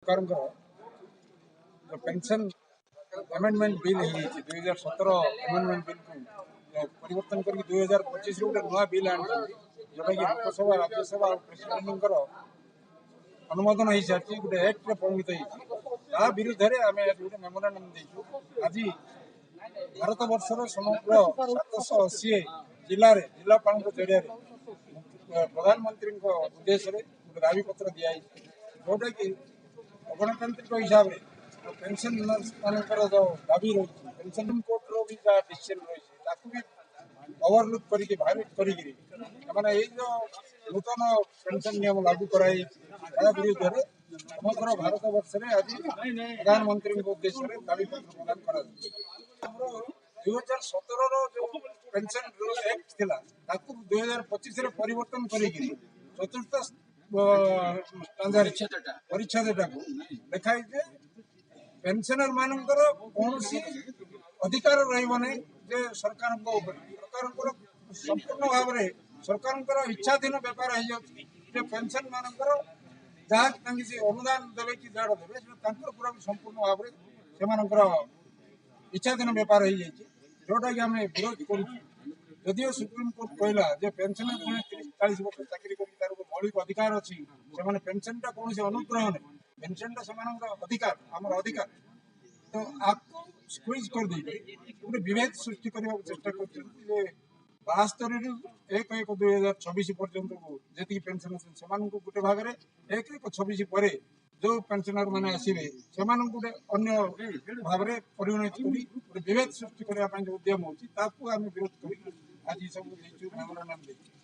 सरकार जो pension amendment bill 2017 amendment bill को परिवर्तन कर 2025 गोटे नुआ बिल आनी जोटा कि लोकसभा राज्यसभा प्रेसिडेंट अनुमोदन हो सारी गोटे एक्ट परिणत होता विरुद्ध में आम गोटे मेमोरांडम देचु आज भारत वर्षर समग्र 780 जिलापाल जरिया प्रधानमंत्री उद्देश्य गोटे दाबी पत्र दिखाई जोटा कि गणतांत्रिक हिसाब से पेंशन मानकर जो दाबी रही पेंशन कोर्टर भी जहाँ डिसीजन रही भी ओवरलुक करके भायोलेट करने जो नूतन पेंशन नियम लागू कराई विरुद्ध में समग्र भारत वर्ष में आज प्रधानमंत्री उद्देश्य दाबी पत्र प्रदान कर 2017 जो पेंशन एक्ट थिला 2025 परिवर्तन करी चतुर्थ परिच्छेद लिखाई जे पेंशनर मानकर कौन अधिकार रही सरकार संपूर्ण भाव में सरकार इच्छाधीन बेपार हो पेंशन मानकर जहाँ अनुदान देवे कि जाड़ देवे पूरा संपूर्ण भाव में इच्छाधीन बेपार हो जोटा कि आम विरोध करो सुप्रीम कोर्ट कहला पेंशन 30-40 वर्ष चाकरी कर मौलिक अधिकार अच्छी से पेंशन टा कौन अनुग्रह नहीं पेंशन टा से अधिकार आम अधिकार तो आपको स्क्वीज कर गोटे विभेद सृष्टि करने चेष्टा कर 72 पर्यंत जी पेंशन अच्छे गोटे भाग में 1/1/26 पर जो पेंशनर मैंने आसवे से गोटे अन्य भाव में परिगणित कर विभेद सृष्टि करने जो उद्यम होती विरोध कर आज सब मेमोरांडम